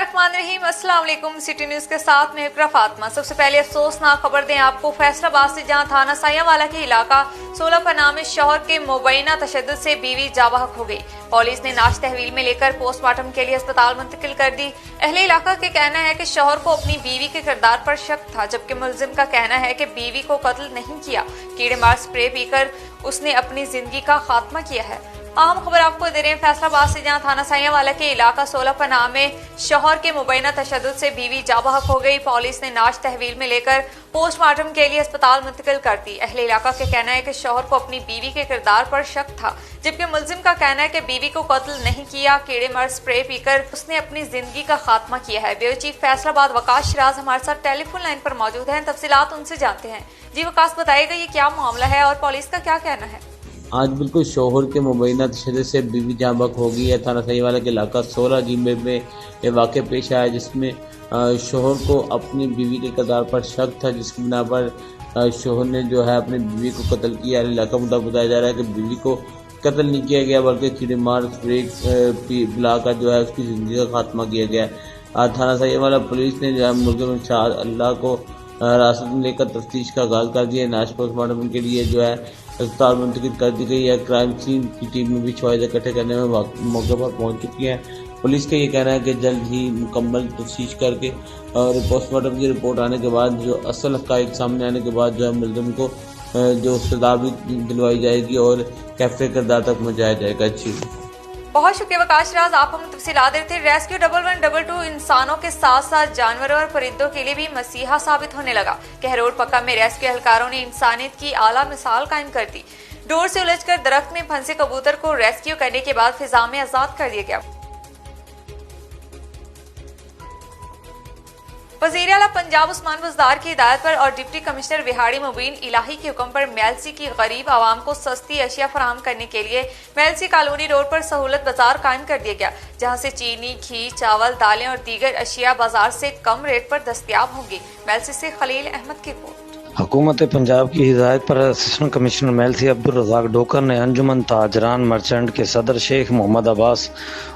बिस्मिल्लाहिर्रहमानिर्रहीम। अस्सलाम वालेकुम। सिटी न्यूज़ के साथ में इकरा फातिमा। सबसे पहले अफसोसनाक खबर दें आपको फैसलाबाद से, जहां थाना सायावाला के इलाका 16 पनाह में शौहर के मुबैना तशद्दुद से बीवी जाबहक हो गई। पुलिस ने नाश तहवील में लेकर पोस्टमार्टम के लिए अस्पताल मुंतकिल कर दी। अहले इलाका के कहना है कि शौहर को अपनी बीवी के किरदार पर शक था, जबकि मुलजिम का कहना है कि बीवी को कत्ल नहीं किया, कीड़े मार स्प्रे पीकर उसने अपनी जिंदगी का खात्मा किया है। अहम खबर आपको दे रहे हैं फैसलाबाद से, जहां थाना सायावाला के इलाका 16 पनाह में शौहर के मुबैना तशद्दुद से बीवी जाबहक हो गई। पुलिस ने नाश तहवील में लेकर पोस्टमार्टम के लिए अस्पताल मुंतकिल कर दी। अहले इलाका के कहना है कि शौहर को अपनी बीवी के किरदार पर शक था, जबकि मुलजिम का कहना है कि बीवी को कत्ल नहीं किया, कीड़े मार स्प्रे पीकर उसने अपनी जिंदगी का खात्मा किया है। ब्यूरो चीफ फैसलाबाद वकास शिराज हमारे साथ टेलीफोन लाइन पर मौजूद हैं, तफसीलात उनसे जानते हैं। जी वकास, बताइएगा ये क्या मामला है और पुलिस का क्या कहना है? आज बिल्कुल शौहर के मुबैना तशद्दुद से बीवी जाबहक हो गई है। थाना सायावाला के इलाका 16 जिम्मे में ये वाक़या पेश आया, जिसमें शौहर को अपनी बीवी के किरदार पर शक था, जिसकी बिना पर शौहर ने जो है अपनी बीवी को कत्ल किया। इलाका मुताबिक बताया जा रहा है कि बीवी को कत्ल नहीं किया गया, बल्कि कीड़े मार स्प्रे पिलाकर जो है उसकी ज़िंदगी का खात्मा किया गया। थाना सायावाला पुलिस ने जो है मुलज़िम शाह अल्लाह को हिरासत में लेकर तफ्तीश का आगाज़ कर दिया। नाश पोस्टमार्टम के लिए जो है अस्पताल मुंतकिल कर दी गई है। क्राइम सीन की टीम में भी शवाहिद इकट्ठे करने में मौके पर पहुंच चुकी है। पुलिस का ये कहना है कि जल्द ही मुकम्मल तफ्तीश करके और पोस्टमार्टम की रिपोर्ट आने के बाद जो असल हक़ाइक़ सामने आने के बाद जो है मुलज़िम को जो सज़ा भी दिलवाई जाएगी और कैफ़े किरदार तक पहुँचाया जाएगा। अच्छी बहुत शुक्रिया वकास शिराज, आप हमें तफसीलात देते थे। रेस्क्यू 1112 इंसानों के साथ साथ जानवरों और परिंदों के लिए भी मसीहा साबित होने लगा। कहरोड पक्का में रेस्क्यू एहलकारों ने इंसानियत की आला मिसाल कायम कर दी। डोर से उलझकर दरख्त में फंसे कबूतर को रेस्क्यू करने के बाद फिजा में आजाद कर दिया गया। वज़ीर आला पंजाब उस्मान बुज़दार की हिदायत पर और डिप्टी कमिश्नर विहाड़ी मुबीन इलाही के हुक्म पर मेलसी की गरीब आवाम को सस्ती अशिया फराहम करने के लिए मेलसी कॉलोनी रोड पर सहूलत बाजार कायम कर दिया गया, जहां से चीनी, घी, चावल, दालें और दीगर अशिया बाजार से कम रेट पर दस्तयाब होंगी। मेलसी से खलील अहमद की रिपोर्ट। हुकूमत पंजाब की हिदायत पर असिस्टेंट कमिश्नर मेलसी अब्दुल रज़ाक डोकर ने अंजुमन ताजरान मर्चेंट के सदर शेख मोहम्मद अब्बास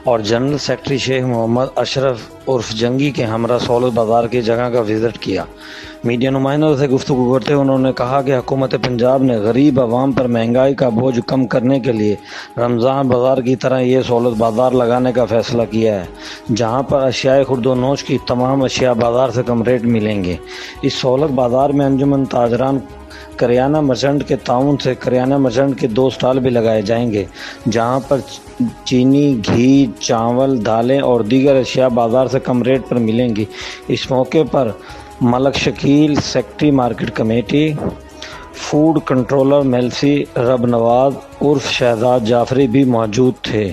और जनरल सेक्रेटरी शेख मोहम्मद अशरफ उर्फ जंगी के हमरा सहूलत बाजार की जगह का विजिट किया। मीडिया नुमाइंदों से गुफ्तगू करते हुए उन्होंने कहा कि हुकूमत पंजाब ने गरीब आवाम पर महंगाई का बोझ कम करने के लिए रमज़ान बाज़ार की तरह ये सहूलत बाज़ार लगाने का फैसला किया है, जहां पर अशियाए खुर्दोनोश की तमाम अशिया बाज़ार से कम रेट मिलेंगे। इस सहूलत बाज़ार में अंजुमन ताजरान करियाना मर्चेंट के ताउन से करियाना मर्चेंट के 2 स्टॉल भी लगाए जाएंगे, जहां पर चीनी, घी, चावल, दालें और दीगर अशिया बाज़ार से कम रेट पर मिलेंगी। इस मौके पर Malik Shakeel, secretary market committee, food controller Mailsi Rab Nawaz उर्फ शहजाद जाफरी भी मौजूद थे।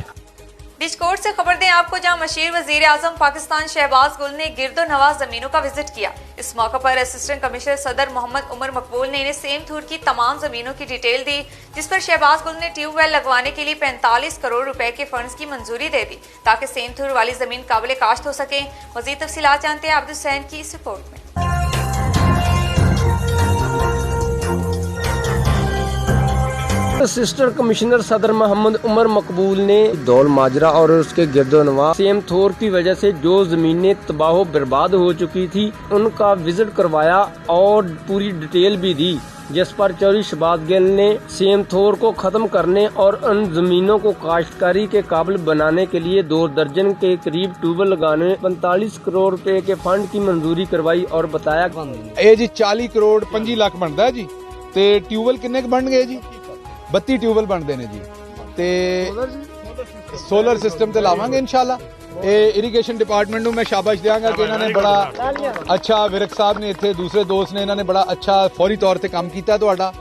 बिजकोट से खबर दें आपको, जहां मशीर वजीर आजम पाकिस्तान शहबाज गुल ने गिरदो नवाज जमीनों का विजिट किया। इस मौके पर असिस्टेंट कमिश्नर सदर मोहम्मद उमर मकबूल ने इन्हें सेम थूर की तमाम जमीनों की डिटेल दी, जिस पर शहबाज गुल ने ट्यूबवेल लगवाने के लिए 45 करोड़ रुपए के फंड्स की मंजूरी दे दी, ताकि सेम थूर वाली जमीन काबिल काश्त हो सके। मजीद तफसीलात जानते हैं अब्दुल हुसैन की इस रिपोर्ट में। असिस्टेंट कमिश्नर सदर मोहम्मद उमर मकबूल ने दौल माजरा और उसके गिरदोनवा सेम थोर की वजह से जो जमीनें तबाह बर्बाद हो चुकी थी उनका विजिट करवाया और पूरी डिटेल भी दी, जिस पर चौधरी शहबाज गिल ने सेम थोर को खत्म करने और उन जमीनों को काश्तकारी के काबिल बनाने के लिए 2 दर्जन के करीब ट्यूबवेल लगाने 45 करोड़ रुपए के फंड की मंजूरी करवाई और बताया जी 40 करोड़ 25 लाख बनता है जी। ते ट्यूबवेल किन्ने बन गए जी? 32 ट्यूबवेल बनते हैं जी। ते सोलर सिस्टम ते लावांगे इंशाल्लाह। इरीगेशन डिपार्टमेंट में मैं शाबाश देंगा कि इन्होंने बड़ा अच्छा, विरक साहब ने इतने दूसरे दोस्त ने इन्होंने बड़ा अच्छा फौरी तौर पर काम किया तुहाडा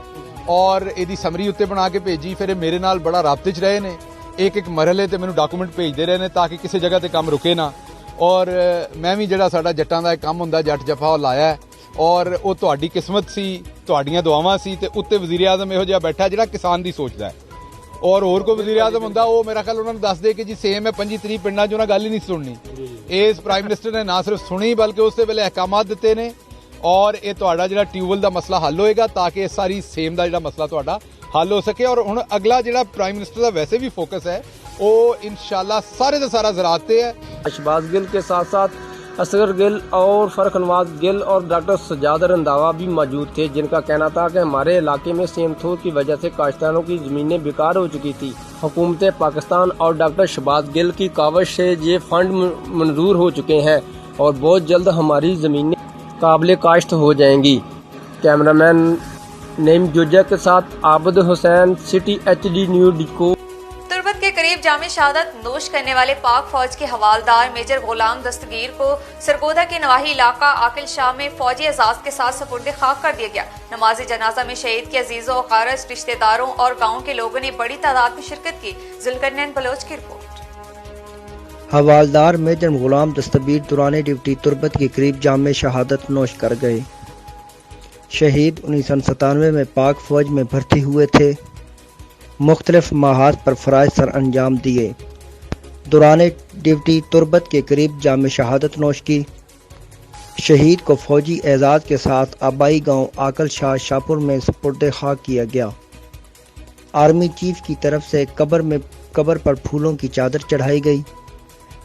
और इहदी समरी उत्ते बना के भेजी। फिर मेरे नाल बड़ा राबते च रहे ने, एक मरहले ते मैनूं डॉकूमेंट भेजते रहे ने ताकि किसी जगह ते काम रुके ना। और मैं भी जिहड़ा साडा जट्टां दा काम हुंदा जट जफा लाया है और वो तुहाडी किस्मत सी, तुहाडियां दुआवां सी ते उत्ते वज़ीर आज़म इहो जिहा बैठा जिहड़ा किसान दी सोचदा है। और होर कोई वज़ीर आज़म हुंदा वो मेरा ख्याल उन्होंने दस दे कि जी सेम है 25-30 पिंडां च उन्हें गल ही नहीं सुननी। इस प्राइम मिनिस्टर ने ना सिर्फ सुनी बल्कि उस वेले अहकामात दिते ने और ये तुहाडा जिहड़ा ट्यूबवेल दा मसला हल होएगा ताकि सारी सेम दा जिहड़ा मसला तुहाडा हल हो सके। और हुण अगला जिहड़ा प्राइम मिनिस्टर दा वैसे भी फोकस है ਉਹ ਇਨਸ਼ਾਅੱਲਾ ਸਾਰੇ ਦਾ ਸਾਰਾ ज़राअत ਤੇ ਹੈ। शहबाज गिल के साथ साथ असगर गिल और फरख नवाज गिल और डॉक्टर सजाद रंधावा भी मौजूद थे, जिनका कहना था कि हमारे इलाके में सेमथोर की वजह से काश्तकारों की ज़मीनें बेकार हो चुकी थी। हुकूमत पाकिस्तान और डॉक्टर शहबाज गिल की कावश से ये फंड मंजूर हो चुके हैं और बहुत जल्द हमारी ज़मीनें काबिल काश्त हो जाएंगी। कैमरामैन नईम जोजा के साथ Abid Hussain, city HD news को। तुर्बत के करीब जामे शहादत नोश करने वाले पाक फौज के हवालदार मेजर गुलाम दस्तगीर को सरगोदा के नवाही इलाका आकिल शाह में फौजी एजाज के साथ सपुर्द खाक कर दिया गया। नमाज जनाजा में शहीद के अजीजों और खारज रिश्तेदारों और गाँव के लोगों ने बड़ी तादाद में शिरकत की। जुल्करनैन बलोच की रिपोर्ट। हवालदार मेजर गुलाम दस्तगीर दौरान ड्यूटी तुर्बत के करीब जामे शहादत नोश कर गए। शहीद 1997 में पाक फौज में भर्ती हुए थे। मुख्तलिफ महाज पर फ़राइज़ सर अंजाम दिए। दौरान ड्यूटी तुर्बत के करीब जाम शहादत नोश की। शहीद को फौजी एजाज़ के साथ आबाई गांव आकल शाह शाहपुर में सुपुर्द खाक किया गया। आर्मी चीफ की तरफ से कब्र पर फूलों की चादर चढ़ाई गई।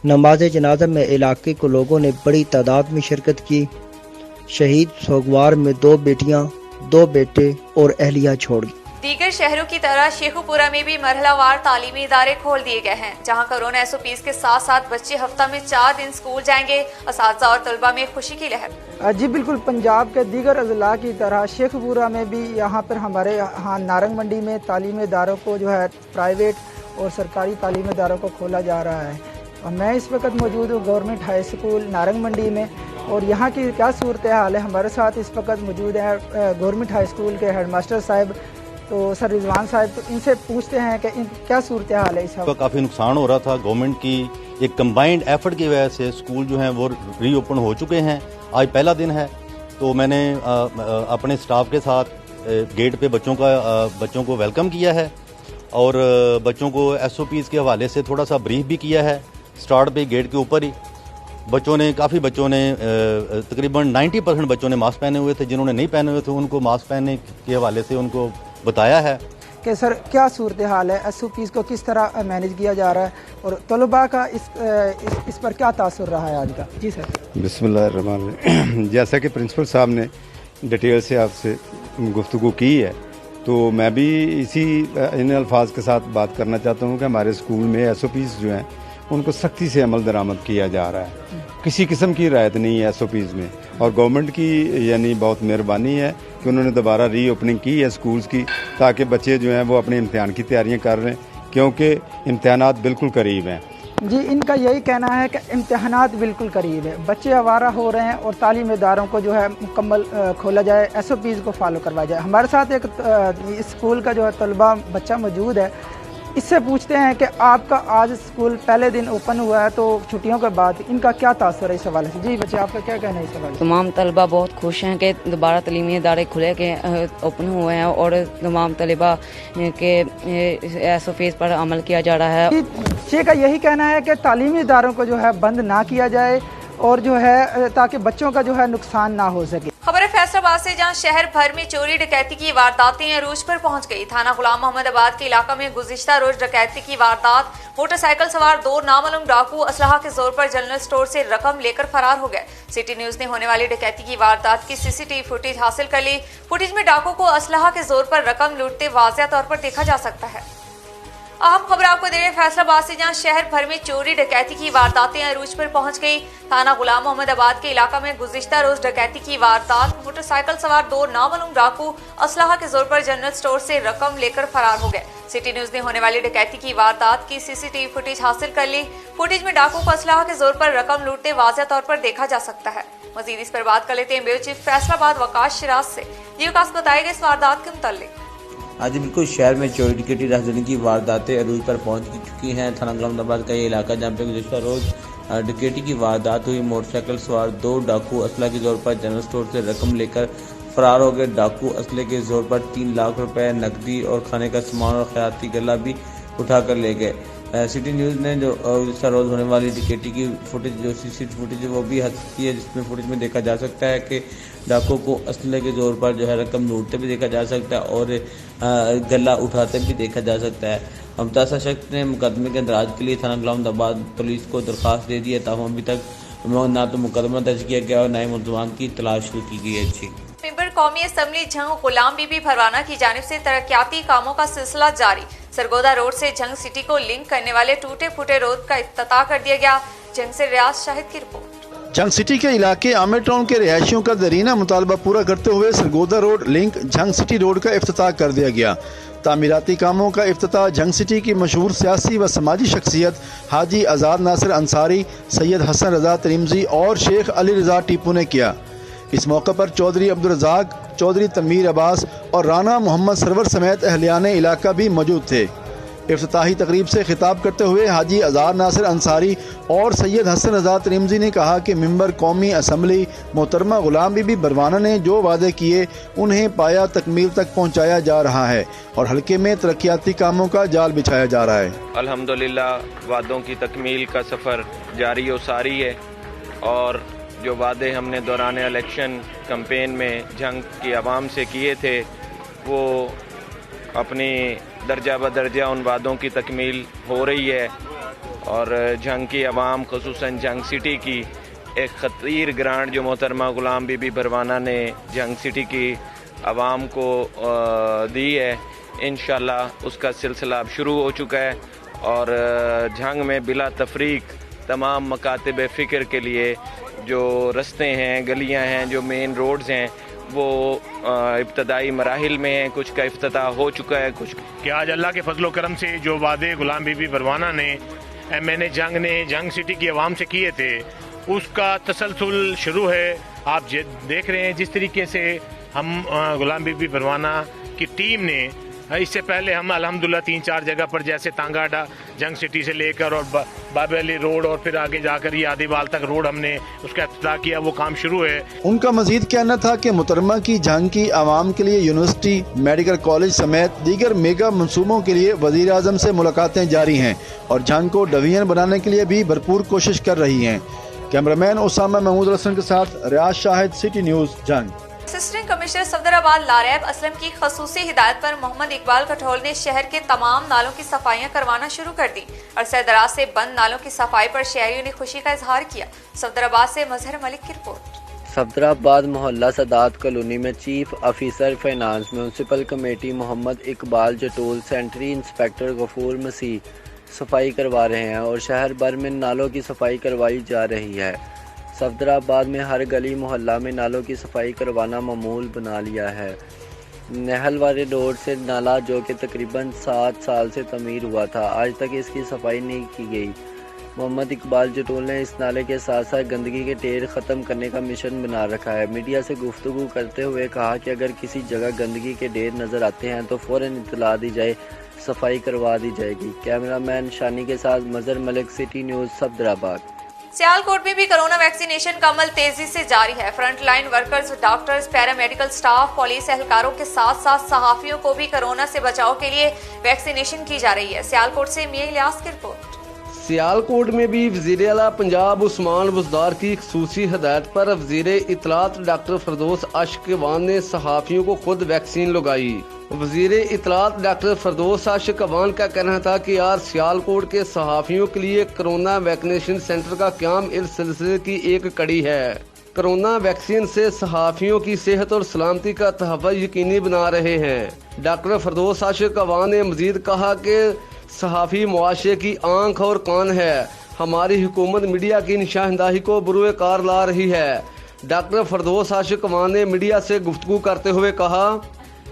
नमाज जनाजा में इलाके को लोगों ने बड़ी तादाद में शिरकत की। शहीद सोगवार में 2 बेटियां, 2 बेटे और अहलिया छोड़ गई। दीगर शहरों की तरह शेखुपुरा में भी मरहलावार तालीमी इदारे खोल दिए गए हैं, जहां कोरोना SOPs के साथ साथ बच्चे हफ्ता में 4 दिन स्कूल जाएंगे। असातिज़ा और तलबा में खुशी की लहर। जी बिल्कुल, पंजाब के दीगर अजला की तरह शेखपुरा में भी यहाँ पर हमारे यहाँ नारंग मंडी में तालीमी इदारों को जो है प्राइवेट और सरकारी तालीमी इदारों को खोला जा रहा है। और मैं इस वक्त मौजूद हूँ गवर्नमेंट हाई स्कूल नारंग मंडी में, और यहाँ की क्या सूरत हाल है। हमारे साथ इस वक्त मौजूद है गवर्नमेंट हाई स्कूल के हेड मास्टर साहब, तो सर रिजवान साहब, तो इनसे पूछते हैं कि क्या सूरत हाल है इस वक्त। काफ़ी नुकसान हो रहा था। गवर्नमेंट की एक कंबाइंड एफर्ट की वजह से स्कूल जो हैं वो रीओपन हो चुके हैं। आज पहला दिन है, तो मैंने अपने स्टाफ के साथ गेट पे बच्चों को वेलकम किया है और बच्चों को SOPs के हवाले से थोड़ा सा ब्रीफ भी किया है। स्टार्ट पे गेट के ऊपर ही काफ़ी बच्चों ने तकरीबन 90% बच्चों ने मास्क पहने हुए थे। जिन्होंने नहीं पहने हुए थे उनको मास्क पहनने के हवाले से उनको बताया है कि सर क्या सूरत हाल है, SOPs को किस तरह मैनेज किया जा रहा है और तलबा का इस पर क्या तासुर रहा है आज का। जी सर। बिस्मिल्लाहिर्रहमानिर्रहीम। जैसा कि प्रिंसिपल साहब ने डिटेल से आपसे गुफ्तगू की है, तो मैं भी इन अल्फाज के साथ बात करना चाहता हूँ कि हमारे स्कूल में SOPs जो हैं उनको सख्ती से अमल दरामद किया जा रहा है। किसी किस्म की रियायत नहीं है SOPs में, और गवर्नमेंट की यानी बहुत मेहरबानी है कि उन्होंने दोबारा रीओपनिंग की है स्कूल्स की, ताकि बच्चे जो हैं वो अपने इम्तिहान की तैयारियां कर रहे हैं, क्योंकि इम्तिहानात बिल्कुल करीब हैं। जी, इनका यही कहना है कि इम्तिहानात बिल्कुल करीब है, बच्चे आवारा हो रहे हैं और तालीम इदारों को जो है मुकम्मल खोला जाए, SOPs को फॉलो करवाया जाए। हमारे साथ एक स्कूल का जो है तलबा बच्चा मौजूद है, इससे पूछते हैं कि आपका आज स्कूल पहले दिन ओपन हुआ है, तो छुट्टियों के बाद इनका क्या तासुर है इस हवाले से। जी बच्चे, आपका क्या कहना है इस हवाले से। तमाम तलबा बहुत खुश हैं कि दोबारा तलीमी इदारे खुले के ओपन हुए हैं और तमाम तलबा के SOPs पर अमल किया जा रहा है। जी का यही कहना है कि तालीमी इदारों को जो है बंद ना किया जाए और जो है ताकि बच्चों का जो है नुकसान ना हो सके। खबर है फैसलाबाद से, जहां शहर भर में चोरी डकैती की वारदातें अरूज पर पहुंच गई। थाना गुलाम मोहम्मदाबाद के इलाका में गुज़िश्ता रोज डकैती की वारदात। मोटरसाइकिल सवार 2 नामालूम डाकू असलहा के जोर पर जनरल स्टोर से रकम लेकर फरार हो गए। सिटी न्यूज ने होने वाली डकैती की वारदात की CCTV फुटेज हासिल कर ली। फुटेज में डाकू को असलहा के जोर पर रकम लूटते वाज़ेह तौर पर देखा जा सकता है। अहम खबर आपको दे रहे हैं फैसलाबाद से, जहां शहर भर में चोरी डकैती की वारदातें अरूज पर पहुंच गई। थाना गुलाम मोहम्मदाबाद के इलाका में गुज़िश्ता रोज डकैती की वारदात। मोटरसाइकिल सवार 2 नामालूम डाकू असलहा के जोर पर जनरल स्टोर से रकम लेकर फरार हो गए। सिटी न्यूज ने होने वाली डकैती की वारदात की CCTV फुटेज हासिल कर ली। फुटेज में डाकू को असलहा के जोर पर रकम लूटते वाज़ेह तौर पर देखा जा सकता है। मजीद इस पर बात कर लेते हैं ब्यूरो चीफ फैसलाबाद वकास शिराज से। जी वकास, बताएगा इस वारदात के मुताल्लिक। आज बिल्कुल शहर में चोरी डकैती राहजनी की वारदातें अरूज पर पहुंच चुकी हैं। थाना गुलामदाबाद का ये इलाका जहाँ पे गुज़िश्ता रोज डकैती की वारदात हुई। मोटरसाइकिल सवार 2 डाकू असला के जोर पर जनरल स्टोर से रकम लेकर फरार हो गए। डाकू असले के जोर पर 3 लाख रुपए नकदी और खाने का सामान और खयाती गला भी उठा कर ले गए। सिटी न्यूज़ ने जो गुज़िश्ता रोज होने वाली डकैती की फुटेज, जो CCTV फुटेज है वो भी हासिल की है, जिसमें फुटेज में देखा जा सकता है कि डाकू को असले के जोर पर जो है रकम लूटते भी देखा जा सकता है और गला उठाते भी देखा जा सकता है। متاثرہ شخص نے مقدمے کے اندراج کے لیے تھانہ غلام آباد پولیس کو درخواست دے دی ہے، تاہم ابھی تک نہ تو مقدمہ درج کیا گیا اور نہ ہی ملزمان کی تلاش شروع کی گئی ہے۔ جی ممبر قومی assembly Jhang Ghulam be be Bharwana کی جانب سے ترقیاتی کاموں کا سلسلہ جاری۔ سرگودا روڈ سے جھنگ سٹی کو لنک کرنے والے ٹوٹے پھوٹے روڈ کا افتتاح کر دیا گیا۔ جھنگ سے ریاض شاہد کی رپورٹ۔ جھنگ سٹی کے علاقے عامر ٹاؤن کے رہائشیوں کا درینہ مطالبہ پورا کرتے ہوئے Sargodha road link Jhang city road کا افتتاح کر دیا گیا۔ تعمیراتی کاموں کا افتتاح جھنگ سٹی کی مشہور سیاسی و سماجی شخصیت حاجی آزاد ناصر انصاری، سید حسن رضا ترمذی اور شیخ علی رضا ٹیپو نے کیا۔ اس موقع پر چودھری عبدالرزاق، چودھری تنویر عباس اور رانا محمد سرور سمیت اہلیان علاقہ بھی موجود تھے۔ افتتاحی تقریب سے خطاب کرتے ہوئے حاجی آزاد ناصر انصاری اور سید حسن رضا ترمذی نے کہا کہ ممبر قومی اسمبلی محترمہ غلام بی بی بھروانہ نے جو وعدے کیے انہیں پایا تکمیل تک پہنچایا جا رہا ہے اور حلقے میں ترقیاتی کاموں کا جال بچھایا جا رہا ہے۔ الحمدللہ وعدوں کی تکمیل کا سفر جاری و ساری ہے، اور جو وعدے ہم نے دوران الیکشن کمپین میں جھنگ کی عوام سے کیے تھے وہ اپنی درجہ بدرجہ ان وعدوں کی تکمیل ہو رہی ہے، اور جھنگ کی عوام خصوصاً جھنگ سٹی کی ایک خطیر گرانٹ جو محترمہ غلام بی بی بھروانہ نے جھنگ سٹی کی عوام کو دی ہے، انشاءاللہ اس کا سلسلہ اب شروع ہو چکا ہے، اور جھنگ میں بلا تفریق تمام مکاتب فکر کے لیے جو رستے ہیں، گلیاں ہیں، جو مین روڈز ہیں، وہ ابتدائی مراحل میں ہیں، کچھ کا افتتاح ہو چکا ہے، کچھ کہ آج اللہ کے فضل و کرم سے جو وعدے غلام بی بی بھروانہ نے ایم این جنگ نے جھنگ سٹی کی عوام سے کیے تھے اس کا تسلسل شروع ہے۔ آپ دیکھ رہے ہیں جس طریقے سے ہم غلام بی بی بھروانہ کی ٹیم نے اس سے پہلے ہم الحمدللہ 3-4 جگہ پر جیسے تانگاڈا جھنگ سٹی سے لے کر اور بابا علی روڈ اور پھر آگے جا کر یہ آدھی بال تک روڈ ہم نے اس کا افتتاح کیا، وہ کام شروع ہے۔ ان کا مزید کہنا تھا کہ محترمہ کی جھنگ کی عوام کے لیے یونیورسٹی، میڈیکل کالج سمیت دیگر میگا منصوبوں کے لیے وزیر اعظم سے ملاقاتیں جاری ہیں اور جھنگ کو ڈویژن بنانے کے لیے بھی بھرپور کوشش کر رہی ہیں۔ کیمرامین اسامہ محمود حسن کے ساتھ Riaz Shahid, city news, Jhang. Assistant commissioner Safdarabad Laraib Aslam کی خصوصی ہدایت پر محمد اقبال کٹھول نے شہر کے تمام نالوں کی صفائیاں کروانا شروع کر دی۔ عرصہ دراز سے بند نالوں کی صفائی پر شہریوں نے خوشی کا اظہار کیا۔ صفدر آباد سے مظہر ملک کی رپورٹ۔ صفدر آباد محلہ سادات کالونی میں chief officer finance municipal committee Muhammad Iqbal Jatol, sanitary inspector Ghafoor Masih صفائی کروا رہے ہیں اور شہر بھر میں نالوں کی صفائی کروائی جا رہی ہے۔ صفدر آباد میں ہر گلی محلہ میں نالوں کی صفائی کروانا معمول بنا لیا ہے۔ نہل والے روڈ سے نالا جو کہ تقریباً 7 سال سے تعمیر ہوا تھا، آج تک اس کی صفائی نہیں کی گئی۔ محمد اقبال جٹول نے اس نالے کے ساتھ ساتھ گندگی کے ڈھیر ختم کرنے کا مشن بنا رکھا ہے۔ میڈیا سے گفتگو کرتے ہوئے کہا کہ اگر کسی جگہ گندگی کے ڈھیر نظر آتے ہیں تو فوراً اطلاع دی جائے، صفائی کروا دی جائے گی۔ کیمرہ مین شانی کے ساتھ مظہر ملک، سٹی نیوز، صفدر آباد۔ سیالکوٹ میں بھی کرونا ویکسینیشن کا عمل تیزی سے جاری ہے۔ فرنٹ لائن ورکرز، ڈاکٹرز، پیرا میڈیکل سٹاف، پولیس اہلکاروں کے ساتھ ساتھ صحافیوں کو بھی کرونا سے بچاؤ کے لیے ویکسینیشن کی جا رہی ہے۔ سیالکوٹ سے میاں الیاس کی رپورٹ۔ سیالکوٹ میں بھی وزیر اعلیٰ پنجاب عثمان بزدار کی خصوصی ہدایت پر وزیر اطلاعات ڈاکٹر فردوس اشکوان نے صحافیوں کو خود ویکسین لگائی۔ وزیر اطلاعات ڈاکٹر فردوس اشکوان کا کہنا تھا کہ آج سیالکوٹ کے صحافیوں کے لیے کرونا ویکسینیشن سینٹر کا قیام اس سلسلے کی ایک کڑی ہے۔ کرونا ویکسین سے صحافیوں کی صحت اور سلامتی کا تحفظ یقینی بنا رہے ہیں۔ ڈاکٹر فردوس اشکوان نے مزید کہا کہ صحافی معاشرے کی آنکھ اور کان ہے۔ ہماری حکومت میڈیا کی نشاندہی کو بروئے کار لا رہی ہے۔ ڈاکٹر فردوس اشکوان نے میڈیا سے گفتگو کرتے ہوئے کہا،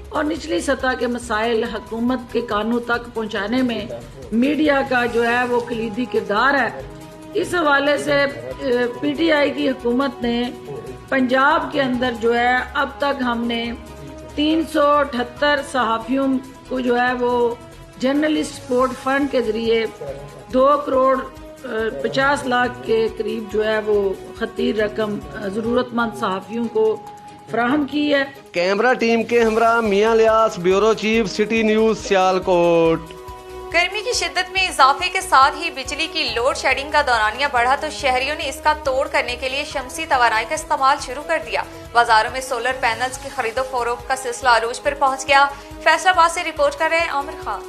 اور نچلی سطح کے مسائل حکومت کے کانوں تک پہنچانے میں میڈیا کا جو ہے وہ کلیدی کردار ہے۔ اس حوالے سے پی ٹی آئی کی حکومت نے پنجاب کے اندر جو ہے اب تک ہم نے 378 صحافیوں کو جو ہے وہ جرنلسٹ سپورٹ فنڈ کے ذریعے 2,50,00,000 کے قریب جو ہے وہ خطیر رقم ضرورت مند صحافیوں کو فراہم کی ہے۔ کیمرہ ٹیم کے ہمراہ میاں Ilyas, bureau chief, city news, Sialkot. گرمی کی شدت میں اضافے کے ساتھ ہی بجلی کی لوڈ شیڈنگ کا دورانیہ بڑھا تو شہریوں نے اس کا توڑ کرنے کے لیے شمسی توانائی کا استعمال شروع کر دیا۔ بازاروں میں سولر پینلز کی خرید و فروخت کا سلسلہ عروج پر پہنچ گیا۔ فیصل آباد سے رپورٹ کر رہے ہیں عامر خان۔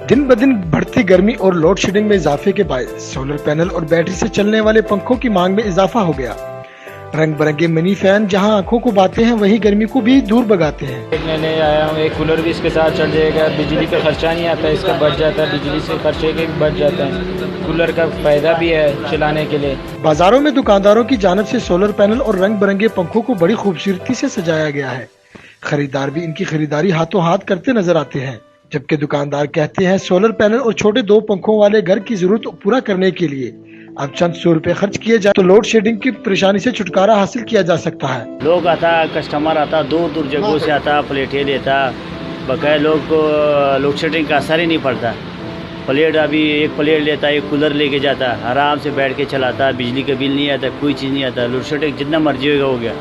दिन ब दिन बढ़ती गर्मी और लोड शेडिंग में इजाफे के बायस सोलर पैनल और बैटरी से चलने वाले पंखों की मांग में इजाफा हो गया। रंग बिरंगे मिनी फैन जहां आंखों को बाते हैं वहीं गर्मी को भी दूर भगाते हैं। मैंने आया हूँ, एक कूलर भी इसके साथ चल जाएगा, बिजली का खर्चा नहीं आता, इसका बच जाता है, बिजली से खर्चे के बच जाते हैं, कूलर का फायदा भी है चलाने के लिए। बाजारों में दुकानदारों की जानिब से सोलर पैनल और रंग बिरंगे पंखों को बड़ी खूबसूरती से सजाया गया है। खरीदार भी इनकी खरीदारी हाथों हाथ करते नजर आते हैं, जबकि दुकानदार कहते हैं सोलर पैनल और छोटे 2 पंखों वाले घर की जरूरत पूरा करने के लिए अब चंद 100 रुपए खर्च किए जाए तो लोड शेडिंग की परेशानी से छुटकारा हासिल किया जा सकता है। लोग आता, कस्टमर आता, दूर दूर जगहों से आता, प्लेटें लेता, बकाया लोग को लोड शेडिंग का असर ही नहीं पड़ता। प्लेट अभी एक प्लेट लेता, एक कूलर लेके जाता, आराम से बैठ के चलाता, बिजली का बिल नहीं आता, कोई चीज़ नहीं आता, लोड शेडिंग जितना मर्जी होगा हो गया।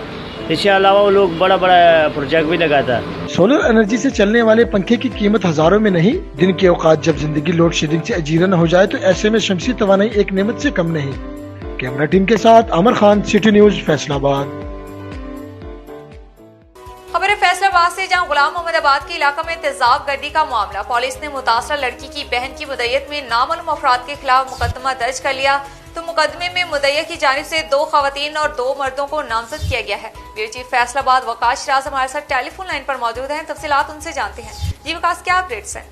इसके अलावा वो लोग बड़ा बड़ा प्रोजेक्ट भी लगाता। सोलर एनर्जी से चलने वाले पंखे की कीमत हजारों में नहीं, दिन के औकात जब जिंदगी लोड शेडिंग से अजीरा न हो जाए तो ऐसे में शमसी तवानाई एक नेमत से कम नहीं। कैमरा टीम के साथ अमर खान, सिटी न्यूज, फैसलाबाद। खबर है फैसलाबाद से, जहां गुलाम मोहम्मदाबाद के इलाका में तेजाब गर्दी का मामला। पुलिस ने मुतासरा लड़की की बहन की मुद्दत में नामालूम अफराद के खिलाफ मुकदमा दर्ज कर लिया, तो मुकदमे में मुद्दई की जानिब से 2 खवातीन और 2 मर्दों को नामजद किया गया है। ब्यूरो चीफ फैसलाबाद वकास शिराज हमारे साथ टेलीफोन लाइन पर मौजूद हैं, तफसीलात उनसे जानते हैं। जी वकास, क्या अपडेट्स हैं?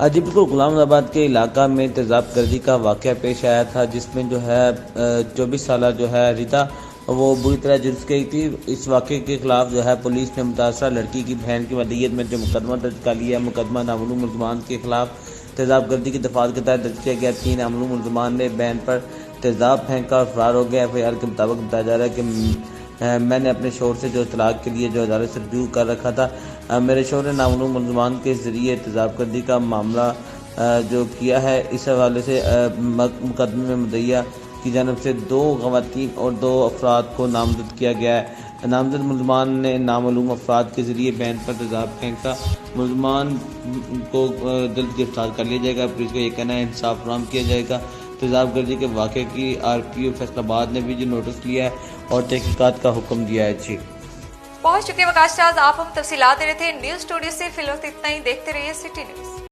जी बिल्कुल, गुलामाबाद के इलाका में तेजाब गर्दी का वाक़या पेश आया था, जिसमें जो है 24 साल जो है रिता वो बुरी तरह झुलस गई थी। इस वाक़े के खिलाफ जो है पुलिस ने मुतासरा लड़की की बहन की मदयत में जो मुकदमा दर्ज कर लिया। मुकदमा नामालूम मुलजमान के खिलाफ तेजाब गर्दी की दफात के तहत दर्ज किया गया। 3 नामालूम मुलजमान ने बहन पर तेजाब फेंका और फरार हो गया। FIR के मुताबिक बताया जा रहा है कि मैंने अपने शोहर से जो तलाक के लिए जो अदालत से रजू कर रखा था, मेरे शोहर ने नामालूम मुलजमान के जरिए तेजाब गर्दी का मामला जो किया है। इस हवाले से मुकदमे में मुद्दइया की जानिब से 2 खवातीन और 2 अफराद को नामजद किया गया है। नामजद मुलजमान ने नामालूम अफराद के जरिए बहन पर तेजाब फेंका। मुलजमान को जल्द गिरफ्तार कर लिया जाएगा। पुलिस का ये कहना है इंसाफ फराहम किया जाएगा। तेजाब गर्दी के वाक़े की RPO फैसलाबाद ने भी जो नोटिस लिया है और तहकीकात का हुक्म दिया है। जी पहुंच चुके वकास शिराज, आप हम तफसीलात दे रहे थे न्यूज स्टूडियो से। फिलहाल इतना ही, देखते रहिए सिटी न्यूज।